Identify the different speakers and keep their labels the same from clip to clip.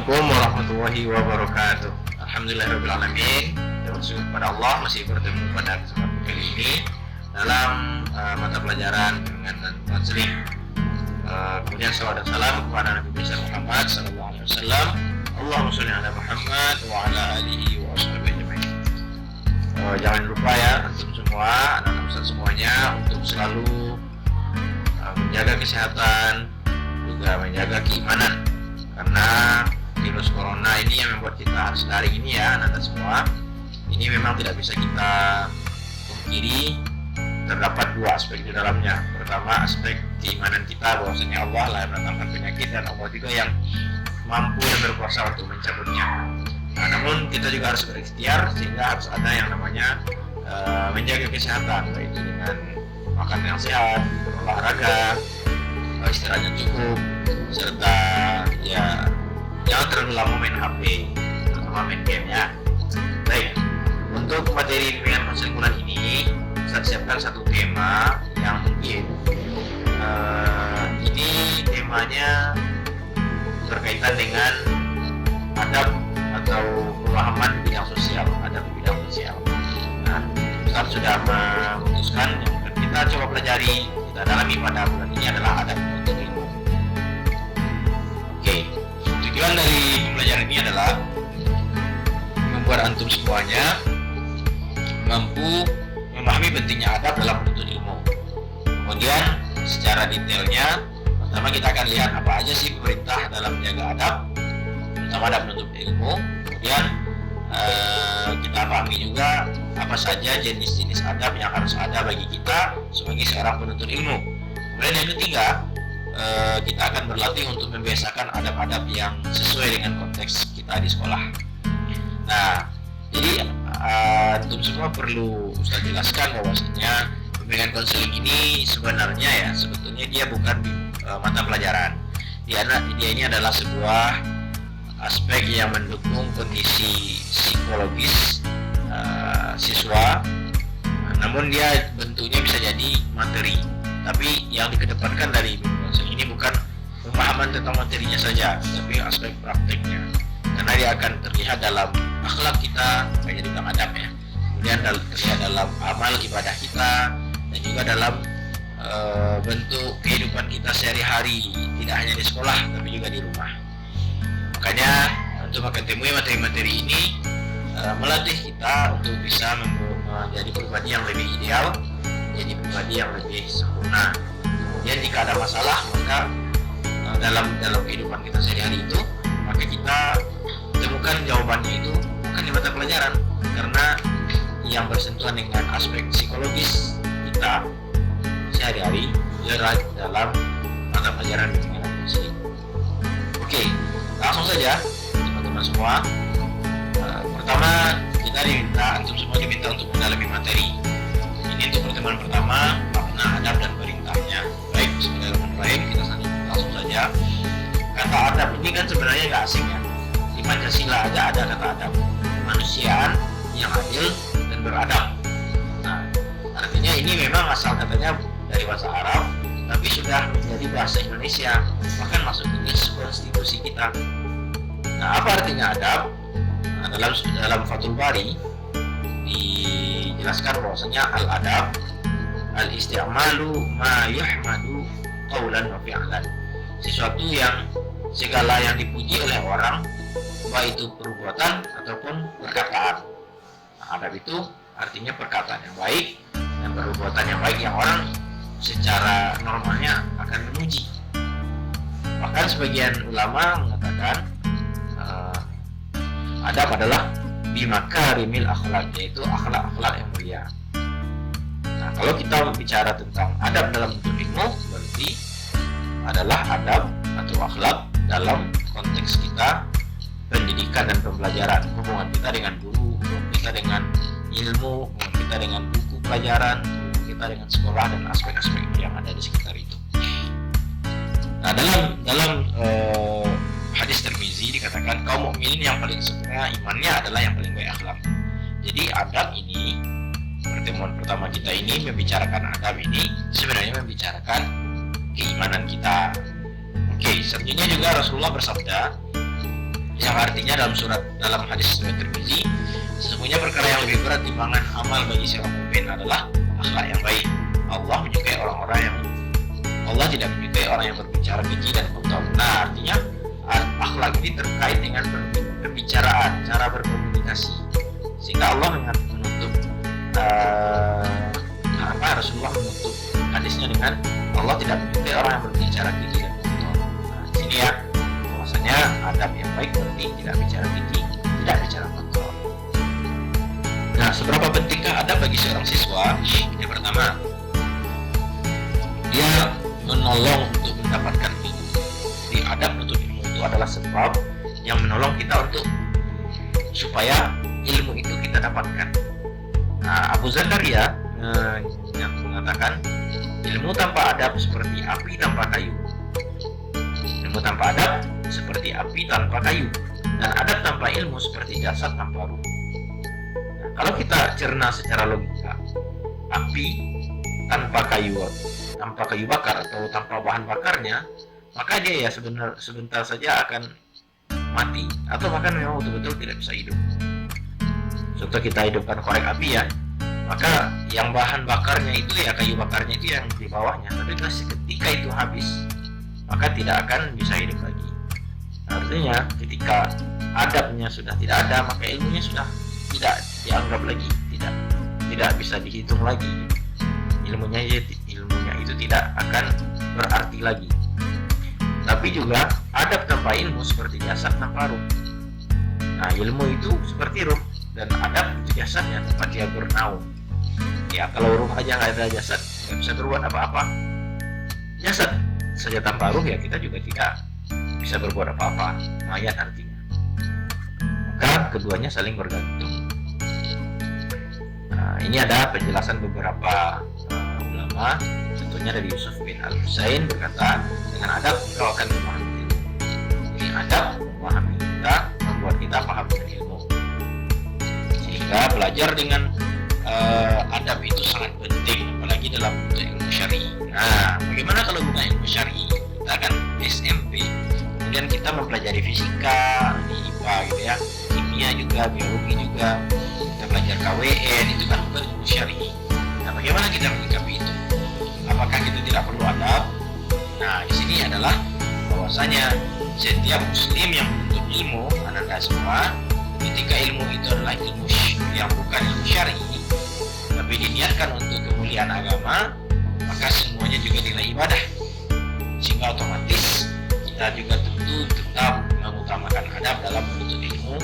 Speaker 1: Assalamualaikum warahmatullahi wabarakatuh. Alhamdulillahirrahmanirrahim. Kita bersyukur kepada Allah masih bertemu pada kesempatan kali ini dalam mata pelajaran bimbingan dan konseling. Kemudian salawat dan salam kepada Nabi besar Muhammad sallallahu alaihi wasallam. Allahumma sholli ala Muhammad wa ala alihi wa ashabihi ajmain. Jangan lupa ya antum semua, anak-anak Ustaz semuanya, untuk selalu menjaga kesehatan, juga menjaga keimanan, karena virus corona ini yang membuat kita harus daring ini ya anak-anak semua. Ini memang tidak bisa kita pungkiri, terdapat dua aspek di dalamnya. Pertama, aspek keimanan kita bahwasanya Allah lah yang mendatangkan penyakit, dan Allah juga yang mampu dan berkuasa untuk mencabutnya. Nah, namun kita juga harus berikhtiar, sehingga harus ada yang namanya menjaga kesehatan, baik itu dengan makan yang sehat, berolahraga, istirahat yang cukup, serta ya jangan terlalu lama main HP atau main game ya. Baik, untuk materi bimbingan konseling bulan ini saya siapkan satu tema yang mungkin ini temanya berkaitan dengan adab atau pemahaman bidang sosial, adab bidang sosial. Nah, Ustaz sudah memutuskan yang kita coba pelajari, kita dalami pada bulan ini adalah adab menuntut ilmu. Oke, tujuan dari pembelajaran ini adalah membuat antum semuanya mampu memahami pentingnya adab dalam menuntut ilmu. Kemudian secara detailnya, pertama kita akan lihat apa aja sih perintah dalam menjaga adab, terutama adab menuntut ilmu. Kemudian kita pahami juga apa saja jenis-jenis adab yang harus ada bagi kita sebagai seorang penuntut ilmu. Kemudian yang ketiga, kita akan berlatih untuk membiasakan adab-adab yang sesuai dengan konteks kita di sekolah. Nah, jadi antum semua perlu Ustaz jelaskan bahwasanya bimbingan konseling ini sebenarnya ya sebetulnya dia bukan mata pelajaran. Dia ini adalah sebuah aspek yang mendukung kondisi psikologis siswa. Namun dia bentuknya bisa jadi materi. Tapi yang dikedepankan dari bimbingan konseling ini bukan pemahaman tentang materinya saja, tapi aspek praktiknya. Karena dia akan terlihat dalam akhlak kita, kayak jadi dalam adab ya. Kemudian terlihat dalam amal ibadah kita, dan juga dalam bentuk kehidupan kita sehari-hari, tidak hanya di sekolah tapi juga di rumah. Makanya untuk akan temui materi-materi ini melatih kita untuk bisa menjadi pribadi yang lebih ideal, menjadi pribadi yang lebih sempurna. Kemudian jika ada masalah, maka dalam kehidupan kita sehari-hari itu, maka kita temukan jawabannya itu bukan di mata pelajaran, karena yang bersentuhan dengan aspek psikologis kita sehari-hari adalah dalam mata pelajaran bimbingan konseling. Oke, langsung saja teman-teman semua. Pertama, kita antum semua diminta untuk mendalami materi. Ini untuk pertemuan pertama, makna adab dan perintahnya. Baik, bismillahirrahmanirrahim, kita langsung saja. Kata adab ini kan sebenarnya nggak asing ya. Di Pancasila aja ada kata adab, kemanusiaan yang adil dan beradab. Nah, artinya ini memang asal katanya dari bahasa Arab, tapi sudah menjadi bahasa Indonesia, bahkan masuk ke konstitusi kita. Nah, apa artinya adab? Nah, dalam Fathul Bari dijelaskan bahwasanya al-adab al-isti'malu ma yuhmadu qawlan wa fi'lan. Sesuatu yang segala yang dipuji oleh orang, baik itu perbuatan ataupun perkataan. Nah, adab itu artinya perkataan yang baik dan perbuatan yang baik yang orang secara normalnya akan memuji. Bahkan sebagian ulama mengatakan adab adalah bimakarimil akhlak, yaitu akhlak-akhlak yang mulia. Nah, kalau kita bicara tentang adab dalam menuntut ilmu, berarti adalah adab atau akhlak dalam konteks kita pendidikan dan pembelajaran, hubungan kita dengan guru, hubungan kita dengan ilmu, hubungan kita dengan buku pelajaran, hubungan kita dengan sekolah dan aspek-aspek yang ada di sekitar itu. Nah, dalam hadis Tirmizi dikatakan kaum mukminin yang paling sempurna imannya adalah yang paling baik akhlak. Jadi adab ini, pertemuan pertama kita ini membicarakan adab ini sebenarnya membicarakan keimanan kita. Oke, selanjutnya juga Rasulullah bersabda, yang artinya dalam hadis riwayat Tirmizi, sesungguhnya perkara yang lebih berat timbangan amal bagi seorang mukmin adalah akhlak yang baik. Allah tidak menyukai orang yang berbicara keji dan kotor. Nah, artinya akhlak ini terkait dengan perbicaraan, cara berkomunikasi. Sehingga Allah menutup Rasulullah menutup hadisnya dengan Allah tidak menyukai orang yang berbicara keji dan kotor. Nah, di sini ya, bahwasanya adab yang baik berarti tidak bicara keji, tidak bicara kotor. Nah, seberapa pentingkah adab bagi seorang siswa? Yang pertama, dia menolong untuk mendapatkan ilmu. Jadi adab untuk ilmu itu adalah sebab yang menolong kita untuk supaya ilmu itu kita dapatkan. Nah, Abu Zakaria yang mengatakan ilmu tanpa adab seperti api tanpa kayu. Ilmu tanpa adab seperti api tanpa kayu, dan adab tanpa ilmu seperti jasad tanpa ruh. Nah, kalau kita cerna secara logika, api tanpa kayu bakar atau tanpa bahan bakarnya, maka dia ya sebentar saja akan mati, atau bahkan memang betul-betul tidak bisa hidup. Contoh, kita hidupkan korek api ya, maka yang bahan bakarnya itu ya kayu bakarnya itu yang di bawahnya, tapi ketika itu habis, maka tidak akan bisa hidup lagi. Artinya ketika adabnya sudah tidak ada, maka ilmunya sudah tidak dianggap lagi, tidak bisa dihitung lagi. Ilmunya itu tidak akan berarti lagi. Tapi juga adab tanpa ilmu seperti jasad tanpa ruh. Nah, ilmu itu seperti ruh, dan adab itu jasadnya tempat dia bernaung. Ya, kalau ruh aja nggak ada jasad, nggak bisa berbuat apa-apa. Jasad saja tanpa ruh, ya kita juga tidak bisa berbuat apa-apa. Mayat artinya. Maka keduanya saling bergantung. Nah, ini ada penjelasan beberapa ulama. Contohnya dari Yusuf bin Al-Husain berkata, dengan adab engkau akan memahami ilmu. Jadi adab memahami kita, membuat kita paham dengan ilmu. Sehingga belajar dengan adab itu sangat penting, apalagi dalam ilmu syar'i. Nah, bagaimana kalau bukan ilmu syar'i? Kita kan SMP, kemudian kita mempelajari fisika, di IPA gitu ya, kimia juga, biologi juga, kita belajar KWN, itu kan bukan ilmu syar'i. Nah, bagaimana kita menyikapi itu? Apakah kita tidak perlu adab? Nah, di sini adalah bahwasanya setiap muslim yang menuntut ilmu, anak-anak semua, ketika ilmu itu adalah ilmu yang bukan ilmu syar'i, tapi diniatkan untuk kemuliaan agama, maka semuanya juga nilai ibadah. Sehingga otomatis kita juga tentu tetap mengutamakan adab dalam menuntut ilmu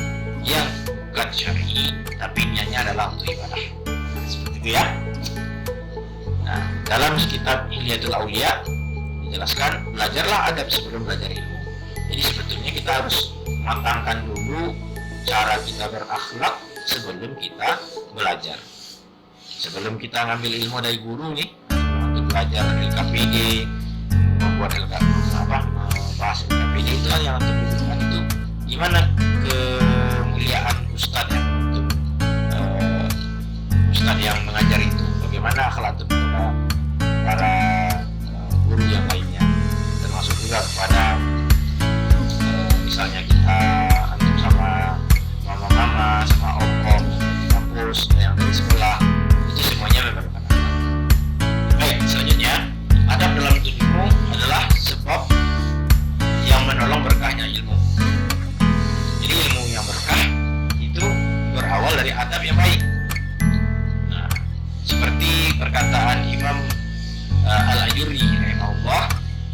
Speaker 1: yang bukan syar'i, tapi niatnya adalah untuk ibadah. Nah, seperti itu ya. Nah, dalam kitab Hilyatul Aulia dijelaskan, belajarlah adab sebelum belajar ilmu. Jadi sebetulnya kita harus matangkan dulu cara kita berakhlak sebelum kita belajar. Sebelum kita ngambil ilmu dari guru nih, untuk belajar LKPD, membuat bahas LKPD itu kan yang untuk menunjukkan itu gimana kemuliaan ustadz yang mengajar itu, bagaimana akhlak itu kepada para guru yang lainnya, termasuk juga kepada misalnya kita antum sama mama-mama, sama om-om di kampus, yang dari sekolah, itu semuanya memerlukan adab. Baik, selanjutnya, adab dalam ilmu adalah sebab yang menolong berkahnya ilmu. Jadi ilmu yang berkah itu berawal dari adab yang baik. Nah, seperti perkataan Imam Al-Ajurri rahimahullah,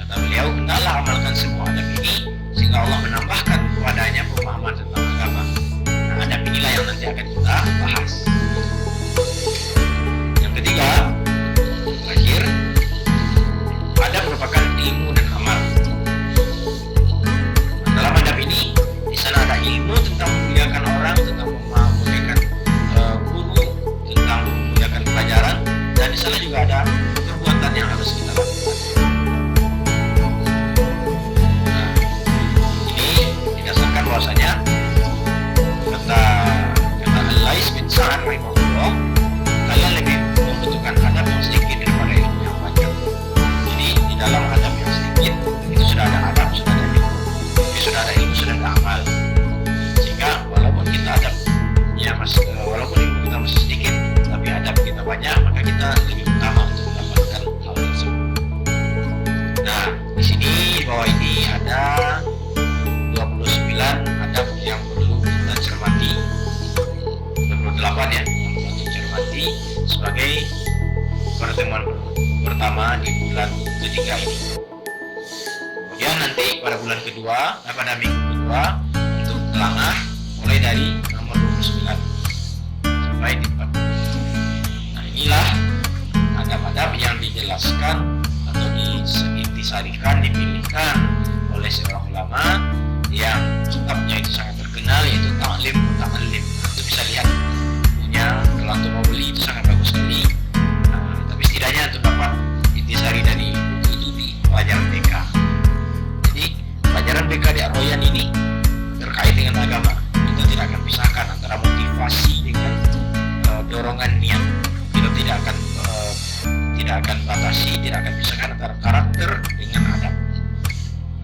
Speaker 1: kata beliau, hendaklah amalkan semua adab ini sehingga Allah menambahkan kepadanya pemahaman tentang agama. Nah, adab inilah yang nanti akan kita bahas. Yang ketiga, terakhir, adab merupakan ilmu dan amal. Nah, dalam adab ini, di sana ada ilmu tentang memuliakan orang, tentang memuliakan guru, tentang memuliakan pelajaran, dan di sana juga ada perbuatan yang harus kita lakukan. Bahwasanya kata Al-Lais bin Sa'ad rahimahullah, kalian lebih membutuhkan adab yang sedikit daripada ilmu yang banyak. Jadi di dalam adab yang sedikit itu sudah ada adab, sudah ada ilmu. Jadi sudah ada ilmu, sudah ada amal. nanti sebagai pertemuan pertama di bulan ketiga ini. Kemudian nanti pada bulan kedua, pada minggu kedua untuk telanah mulai dari nomor 29 sampai di 40. Nah, inilah adab-adab yang dijelaskan atau disarikan, dipilihkan oleh seorang ulama yang kitabnya itu sangat terkenal, yaitu Ta'lim Muta'allim. Itu bisa lihat bukunya, kalau untuk mau beli itu sangat bagus sekali. Tapi setidaknya untuk dapat intisari dari buku itu di pelajaran BK. Jadi pelajaran BK di Ar-Royan ini terkait dengan agama. Kita tidak akan pisahkan antara motivasi dengan dorongan niat. Kita tidak akan batasi, tidak akan pisahkan antara karakter dengan adab.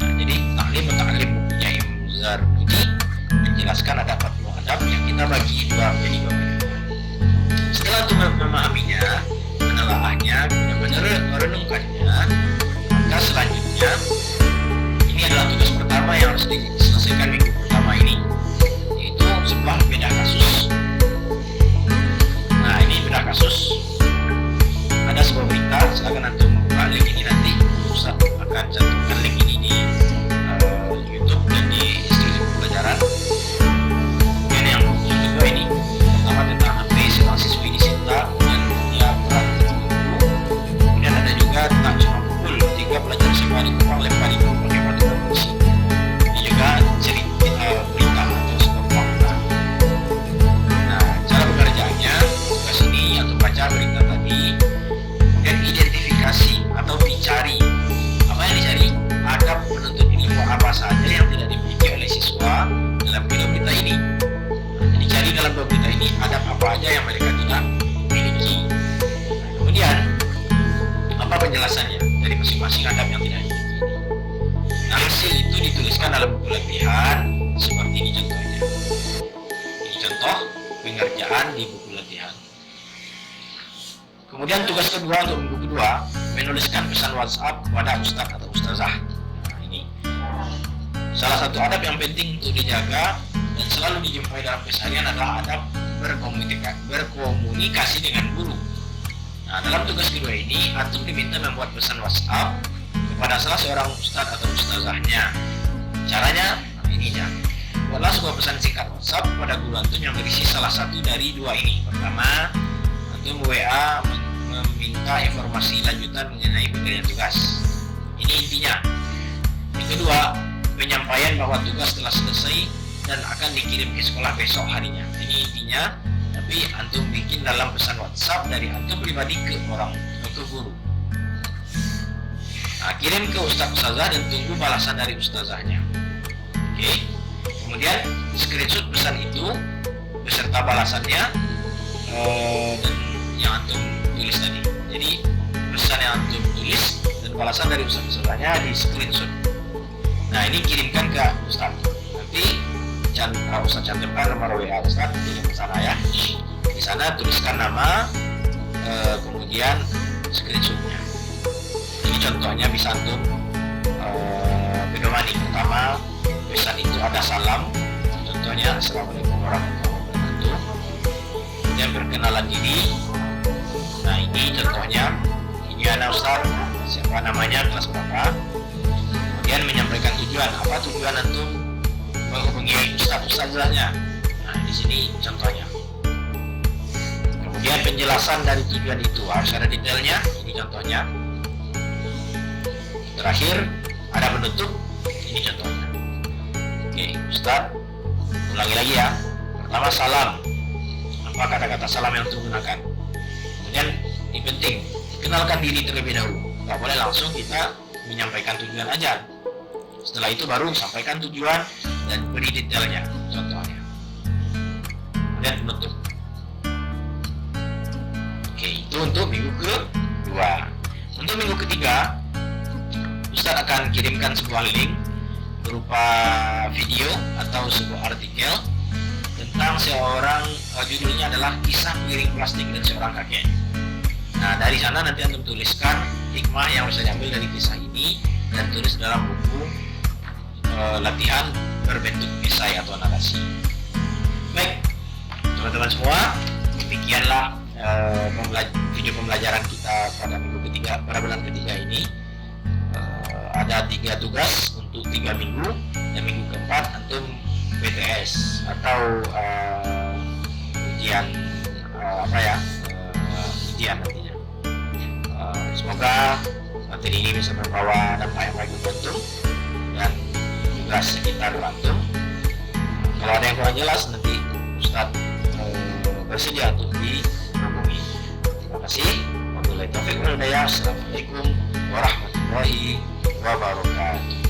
Speaker 1: Nah, jadi Ta'lim Muta'allim bukunya Imam Zarnuji menjelaskan ada 40 adab yang kita bagi menjadi dua bagian. Setelah itu memahaminya, menelaahnya, benar-benar merenungkannya, maka selanjutnya ini adalah tugas pertama yang harus diselesaikan minggu pertama ini, yaitu sebuah bedah kasus. Nah, ini bedah kasus. Ada sebuah berita, silakan antum buka link ini, nanti Ustaz akan cantumkan link ini di YouTube dan di Institut Pelajaran. Kemudian yang kedua ini pertama tentang HP seorang siswi di Sinta dan dia berat tertentu. Kemudian ada juga tentang cuma pukul 3 pelajar SMA di Kupang lempar di pakai batu dan besi. Ini juga cerita berita atau sebuah fakta. Nah, cara pengerjaannya tugas ini untuk baca berita tadi dan identifikasi atau dicari. Apa yang dicari? Adab penuntut ilmu apa saja yang tidak dimiliki oleh siswa dalam kedua berita ini. Nah, dicari dalam dua berita ini adab apa aja yang mereka tidak miliki. Nah, kemudian apa penjelasannya dari masing-masing adab yang tidak dimiliki. Nah, hasil itu dituliskan dalam buku latihan seperti ini contohnya. Ini contoh pengerjaan di buku latihan. Kemudian tugas kedua untuk minggu kedua, menuliskan pesan WhatsApp kepada ustaz atau ustazah. Nah, ini salah satu adab yang penting untuk dijaga dan selalu dijumpai dalam keseharian adalah adab berkomunikasi dengan guru. Nah, dalam tugas kedua ini, antum diminta membuat pesan WhatsApp kepada salah seorang ustaz atau ustazahnya. Caranya, ini ya. Buatlah sebuah pesan singkat WhatsApp kepada guru antum yang berisi salah satu dari dua ini. Pertama, antum WA meminta informasi lanjutan mengenai pemberian tugas. Ini intinya. Yang kedua, penyampaian bahwa tugas telah selesai dan akan dikirim ke sekolah besok harinya. Ini intinya. Tapi antum bikin dalam pesan WhatsApp dari antum pribadi ke guru. Nah, kirim ke ustazah dan tunggu balasan dari ustazahnya. Oke. Kemudian screenshot pesan itu beserta balasannya dan yang antum tulis tadi. Jadi pesan yang antum tulis dan balasan dari ustazahnya di screenshot. Nah, ini kirimkan ke ustaz. Nanti ustaz cantumkan nomor WA ustaz di sana ya. Di sana tuliskan nama, kemudian screenshotnya. Ini contohnya bisa antum pedomani. Pertama, pesan itu ada salam. Contohnya Assalamualaikum warahmatullahi wabarakatuh. Kemudian perkenalan diri. Nah, ini contohnya. Ini ada ustaz, siapa namanya, kelas berapa. Kemudian menyampaikan tujuan. Apa tujuan antum menghubungi ustazahnya. Nah, di sini contohnya. Kemudian penjelasan dari tujuan itu harus ada detailnya. Ini contohnya. Terakhir ada penutup. Ini contohnya. Oke, Ustaz, ulangi lagi ya. Pertama, salam. Apa kata-kata salam yang digunakan? Kemudian ini penting, kenalkan diri terlebih dahulu. Nggak boleh langsung kita menyampaikan tujuan aja. Setelah itu baru sampaikan tujuan dan beri detailnya, contohnya. Kemudian penutup. Oke, itu untuk minggu kedua. Untuk minggu ketiga, Ustaz akan kirimkan sebuah link berupa video atau sebuah artikel tentang seorang, judulnya adalah Kisah Piring Plastik dan Seorang Kakek. Nah, dari sana nanti antum tuliskan hikmah yang bisa diambil dari kisah ini dan tulis dalam buku latihan berbentuk esai atau narasi. Baik, teman-teman semua, demikianlah video pembelajaran kita pada bulan ketiga ini. Ada 3 tugas untuk 3 minggu, dan minggu keempat antum PTS atau ujian ujian nantinya. Semoga materi ini bisa membawa dampak yang baik untuk antum dan juga sekitar antum. Kalau ada yang kurang jelas, nanti Ustadz bersedia untuk dihubungi. Terima kasih. Wabillahi taufiq wal hidayah. Assalamualaikum warahmatullahi wabarakatuh.